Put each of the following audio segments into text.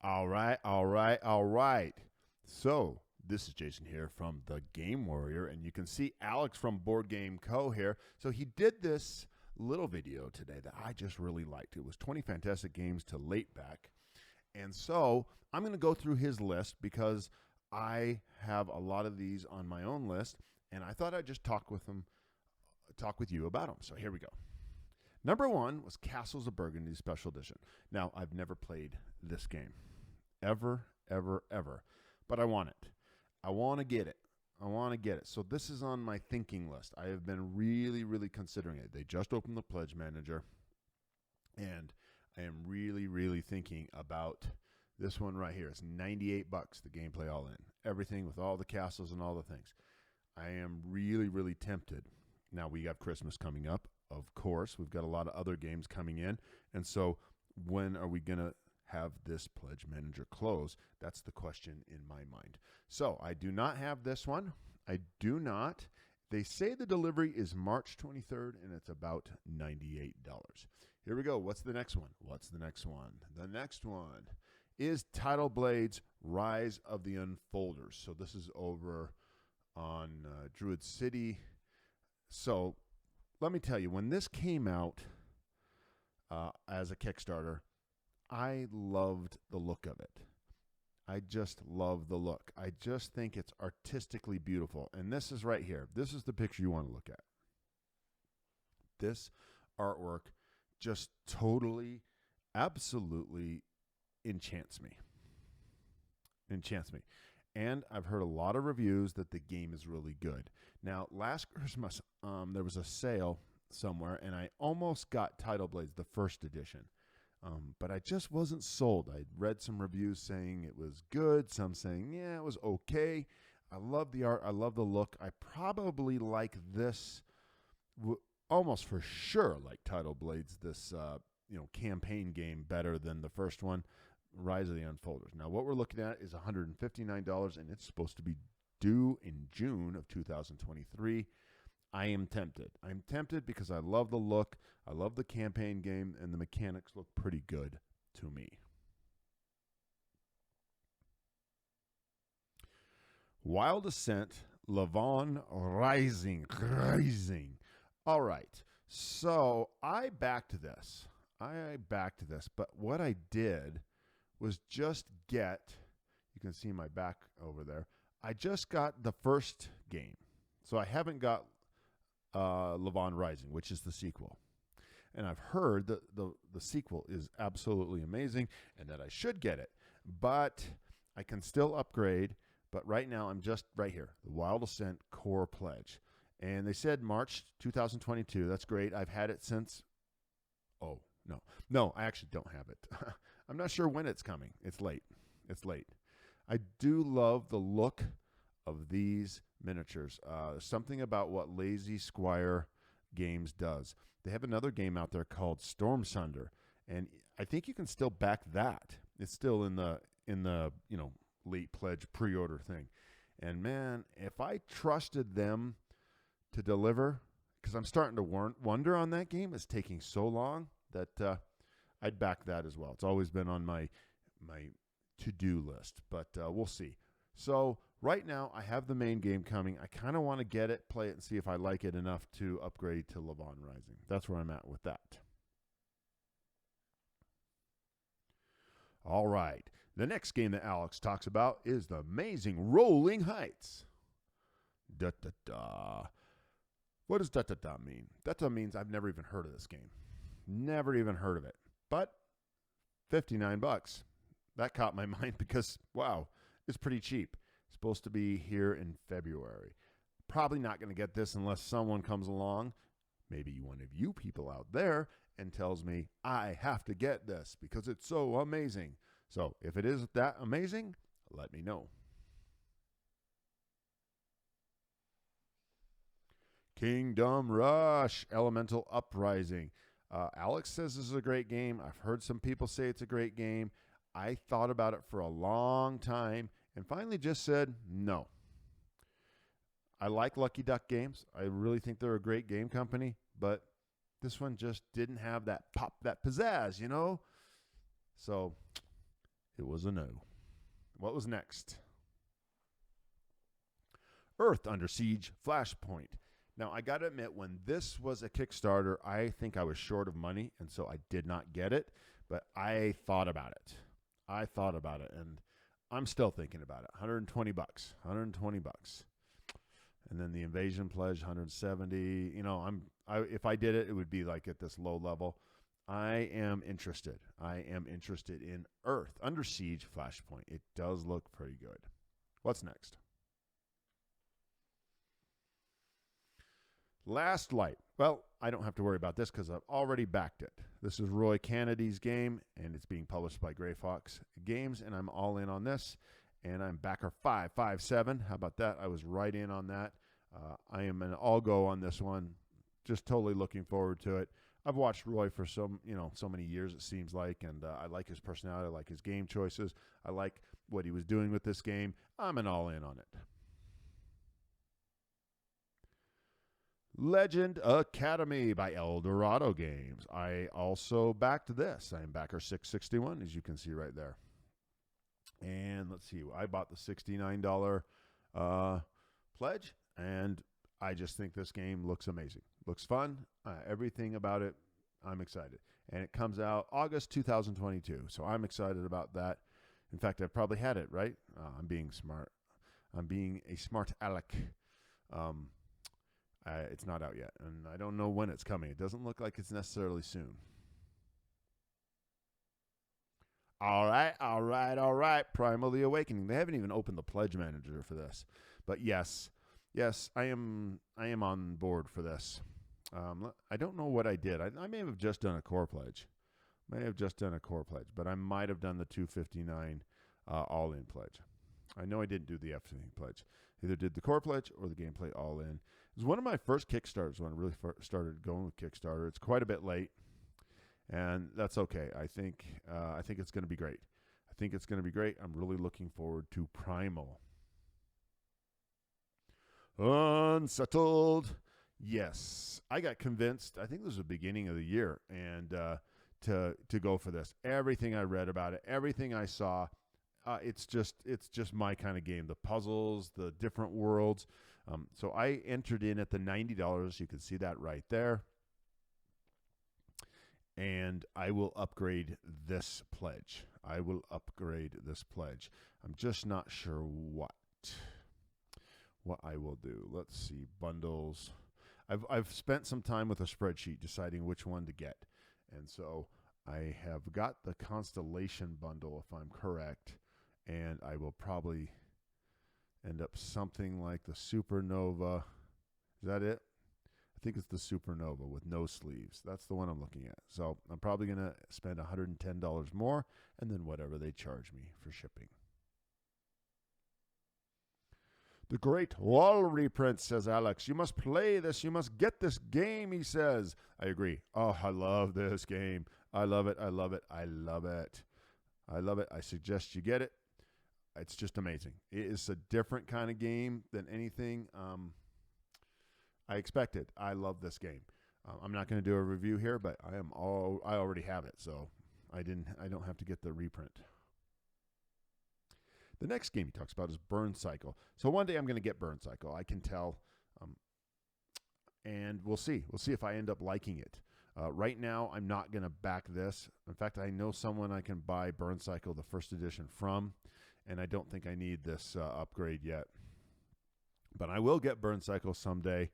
All right, all right, all right. So, this is Jason here from The Game Warrior, and you can see Alex from Board Game Co. here. So, he did this little video today that I just really liked. It was 20 fantastic games to late back. And so, I'm going to go through his list because I have a lot of these on my own list, and I thought I'd just talk with you about them. So, here we go. Number one was Castles of Burgundy Special Edition. Now, I've never played this game. Ever. But I want it. I want to get it. So this is on my thinking list. I have been really considering it. They just opened the Pledge Manager, and I am really thinking about this one right here. It's $98, the gameplay all in. Everything with all the castles and all the things. I am really tempted. Now, we have Christmas coming up. Of course, we've got a lot of other games coming in. And so when are we going to have this Pledge Manager close? That's the question in my mind. So I do not have this one. I do not. They say the delivery is March 23rd, and it's about $98. Here we go. What's the next one? The next one is Tidal Blades Rise of the Unfolders. So this is over on Druid City. So let me tell you, when this came out as a Kickstarter, I loved the look of it. I just love the look. I just think it's artistically beautiful. And this is right here. This is the picture you want to look at. This artwork just totally, absolutely enchants me. And I've heard a lot of reviews that the game is really good. Now, last Christmas, there was a sale somewhere, and I almost got Tidal Blades, the first edition. But I just wasn't sold. I read some reviews saying it was good, some saying, yeah, it was okay. I love the art. I love the look. I probably like this, almost for sure, like Tidal Blades, this campaign game better than the first one, Rise of the Unfolders. Now, what we're looking at is $159, and it's supposed to be due in June of 2023. I am tempted. I'm tempted because I love the look, I love the campaign game, and the mechanics look pretty good to me. Wild Assent, Lavon Rising. All right, so I backed this, but what I did was just get, you can see my back over there, I just got the first game. So I haven't got Lavon Rising, which is the sequel. And I've heard that the sequel is absolutely amazing and that I should get it. But I can still upgrade. But right now I'm just right here, the Wild Assent Core Pledge. And they said March 2022. That's great. I've had it since, no, I actually don't have it. I'm not sure when it's coming. It's late. I do love the look of these miniatures. Something about what Lazy Squire Games does. They have another game out there called Storm Sunder, and I think you can still back that. It's still in the late pledge pre-order thing. And man, if I trusted them to deliver, because I'm starting to wonder on that game, it's taking so long that I'd back that as well. It's always been on my to-do list, but we'll see. So right now, I have the main game coming. I kind of want to get it, play it, and see if I like it enough to upgrade to Lavon Rising. That's where I'm at with that. All right. The next game that Alex talks about is the amazing Rolling Heights. Da-da-da. What does da-da-da mean? Da-da means I've never even heard of this game. Never even heard of it. But $59. That caught my mind because, wow, it's pretty cheap. It's supposed to be here in February. Probably not going to get this unless someone comes along, maybe one of you people out there, and tells me I have to get this because it's so amazing. So if it is that amazing, let me know. Kingdom Rush, Elemental Uprising. Alex says this is a great game. I've heard some people say it's a great game. I thought about it for a long time and finally just said no. I like Lucky Duck Games. I really think they're a great game company, but this one just didn't have that pop, that pizzazz, you know? So It was a no. What was next? Earth Under Siege Flashpoint. Now, I got to admit, when this was a Kickstarter, I think I was short of money, and so I did not get it, but I thought about it. And I'm still thinking about it. $120. And then the invasion pledge, 170. You know, if I did it, it would be like at this low level. I am interested. I am interested in Earth Under Siege Flashpoint. It does look pretty good. What's next? Last Light. Well, I don't have to worry about this because I've already backed it. This is Roy Kennedy's game, and it's being published by Gray Fox Games, and I'm all in on this, and I'm backer 557. How about that? I was right in on that. I am an all-go on this one. Just totally looking forward to it. I've watched Roy for so many years, it seems like, and I like his personality. I like his game choices. I like what he was doing with this game. I'm an all-in on it. Legend Academy by Eldorado Games. I also backed this. I'm backer 661, as you can see right there. And let's see, I bought the $69 pledge, and I just think this game looks amazing. Looks fun. Everything about it, I'm excited. And it comes out August 2022, so I'm excited about that. In fact, I've probably had it, right? I'm being smart. I'm being a smart aleck. It's not out yet, and I don't know when it's coming. It doesn't look like it's necessarily soon. All right. Primal the Awakening. They haven't even opened the pledge manager for this, but yes, I am on board for this. I don't know what I did. I may have just done a core pledge. But I might have done the 259 all-in pledge. I know I didn't do the everything pledge. Either did the core pledge or the gameplay all-in. It was one of my first Kickstarters when I really started going with Kickstarter. It's quite a bit late, and that's okay. I think it's going to be great. I'm really looking forward to Primal. Unsettled. Yes, I got convinced. I think this was the beginning of the year, and to go for this. Everything I read about it, everything I saw, it's just my kind of game. The puzzles, the different worlds. So I entered in at the $90. You can see that right there. And I will upgrade this pledge. I'm just not sure what I will do. Let's see, bundles. I've spent some time with a spreadsheet deciding which one to get. And so I have got the Constellation bundle, if I'm correct, and I will probably end up something like the Supernova. Is that it? I think it's the Supernova with no sleeves. That's the one I'm looking at. So I'm probably going to spend $110 more, and then whatever they charge me for shipping. The Great Wall Reprint, says Alex. You must play this. You must get this game, he says. I agree. Oh, I love this game. I love it. I suggest you get it. It's just amazing. It is a different kind of game than anything I expected. I love this game. I'm not going to do a review here, but I already have it, so I don't have to get the reprint. The next game he talks about is Burncycle. So one day I'm going to get Burncycle. I can tell, and we'll see. We'll see if I end up liking it. Right now, I'm not going to back this. In fact, I know someone I can buy Burncycle, the first edition, from, and I don't think I need this upgrade yet. But I will get Burncycle someday.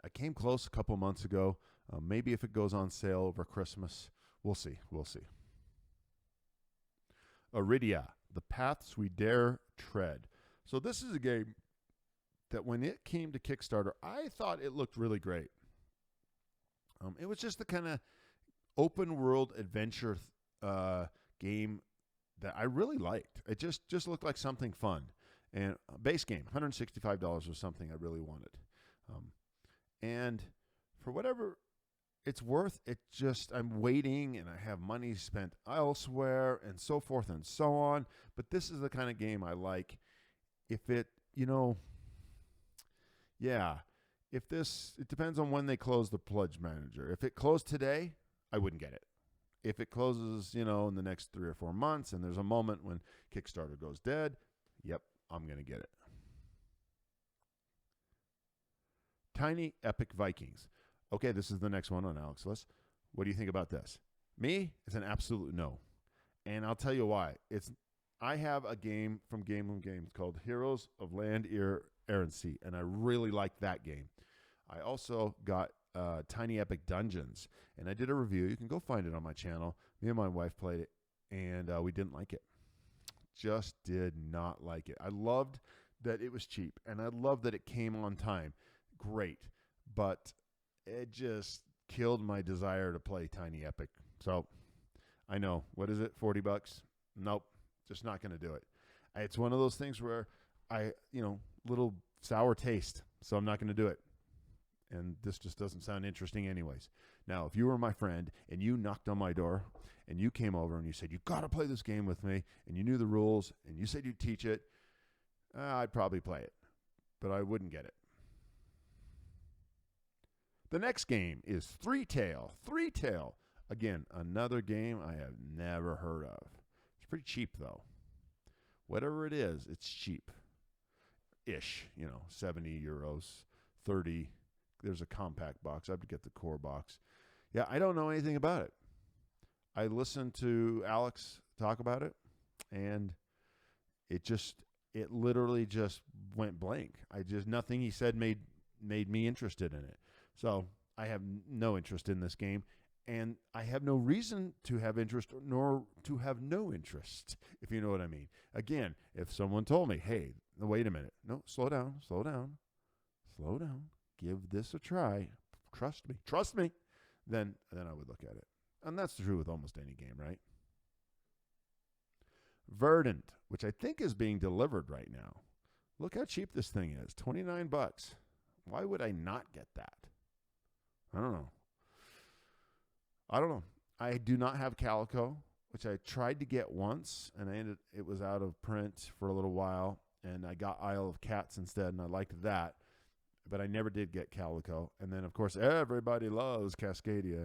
I came close a couple months ago. Maybe if it goes on sale over Christmas, we'll see. Arydia, The Paths We Dare Tread. So this is a game that when it came to Kickstarter, I thought it looked really great. It was just the kind of open world adventure game that I really liked. It just looked like something fun. And base game, $165 was something I really wanted. And for whatever it's worth, I'm waiting and I have money spent elsewhere and so forth and so on. But this is the kind of game I like. If it, it depends on when they close the pledge manager. If it closed today, I wouldn't get it. if it closes, in the next 3 or 4 months and there's a moment when Kickstarter goes dead, yep, I'm going to get it. Tiny Epic Vikings. Okay, this is the next one on Alex's list. What do you think about this? Me, it's an absolute no. And I'll tell you why. I have a game from Game Room Games called Heroes of Land, Air, and Sea, and I really like that game. I also got Tiny Epic Dungeons, and I did a review. You can go find it on my channel. Me and my wife played it, and we didn't like it. Just did not like it. I loved that it was cheap, and I loved that it came on time. Great, but it just killed my desire to play Tiny Epic. So I know, what is it, $40? Nope, just not going to do it. It's one of those things where little sour taste, so I'm not going to do it. And this just doesn't sound interesting anyways. Now, if you were my friend and you knocked on my door and you came over and you said, you got to play this game with me, and you knew the rules and you said you'd teach it, I'd probably play it, but I wouldn't get it. The next game is ThreeTale. ThreeTale. Again, another game I have never heard of. It's pretty cheap, though. Whatever it is, it's cheap-ish. 70 euros, 30. There's a compact box. I have to get the core box. Yeah, I don't know anything about it. I listened to Alex talk about it, and it literally just went blank. Nothing he said made me interested in it. So I have no interest in this game, and I have no reason to have interest nor to have no interest, if you know what I mean. Again, if someone told me, hey, wait a minute. No, slow down. Give this a try. Trust me. Then I would look at it. And that's true with almost any game, right? Verdant, which I think is being delivered right now. Look how cheap this thing is, $29. Why would I not get that? I don't know. I do not have Calico, which I tried to get once, and it was out of print for a little while, and I got Isle of Cats instead, and I liked that, but I never did get Calico. And then, of course, everybody loves Cascadia.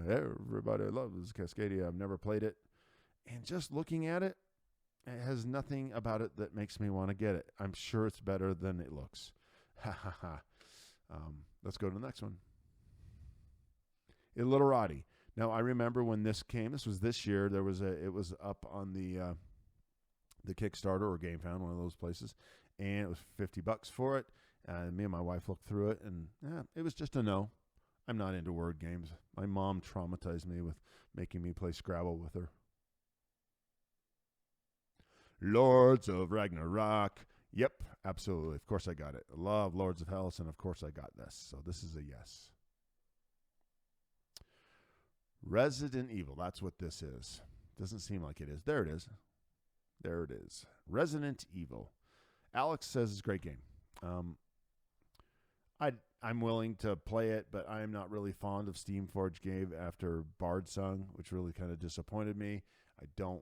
I've never played it, and just looking at it, it has nothing about it that makes me want to get it. I'm sure it's better than it looks. Let's go to the next one. Illiterati. Now, I remember when this came. This was this year. It was up on the Kickstarter or GameFound, one of those places, and it was $50 for it. Me and my wife looked through it, and it was just a no. I'm not into word games. My mom traumatized me with making me play Scrabble with her. Lords of Ragnarok. Yep, absolutely. Of course I got it. I love Lords of Hellas, and of course I got this. So this is a yes. Resident Evil. That's what this is. Doesn't seem like it is. There it is. Resident Evil. Alex says it's a great game. I'm willing to play it, but I'm not really fond of Steamforged game after Bard Sung, which really kind of disappointed me. I'm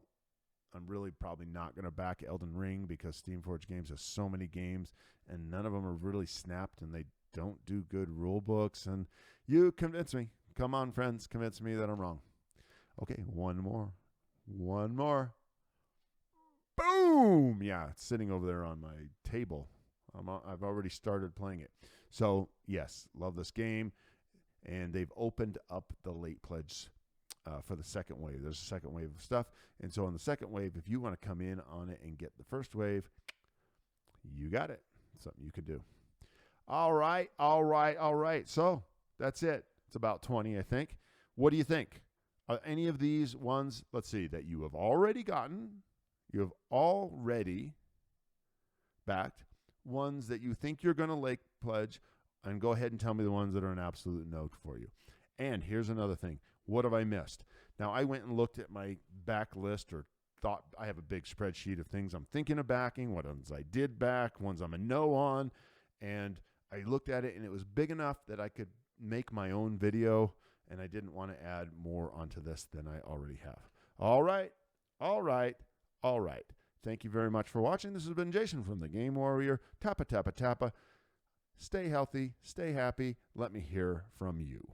really probably not going to back Elden Ring because Steamforged Games has so many games, and none of them are really snapped, and they don't do good rule books. And you convince me. Come on, friends, convince me that I'm wrong. Okay, one more. Boom! Yeah, it's sitting over there on my table. I've already started playing it. So, yes, love this game. And they've opened up the late pledge for the second wave. There's a second wave of stuff. And so on the second wave, if you want to come in on it and get the first wave, you got it. Something you could do. All right. So that's it. It's about 20, I think. What do you think? Are any of these ones, let's see, that you have already gotten, you have already backed, ones that you think you're going to late pledge, and go ahead and tell me the ones that are an absolute no for you. And here's another thing. What have I missed? Now, I went and looked at my back list, or thought I have a big spreadsheet of things I'm thinking of backing, what ones I did back, ones I'm a no on, and I looked at it, and it was big enough that I could make my own video, and I didn't want to add more onto this than I already have. All right. Thank you very much for watching. This has been Jason from the Game Warrior. Tappa, tappa, tappa. Stay healthy. Stay happy. Let me hear from you.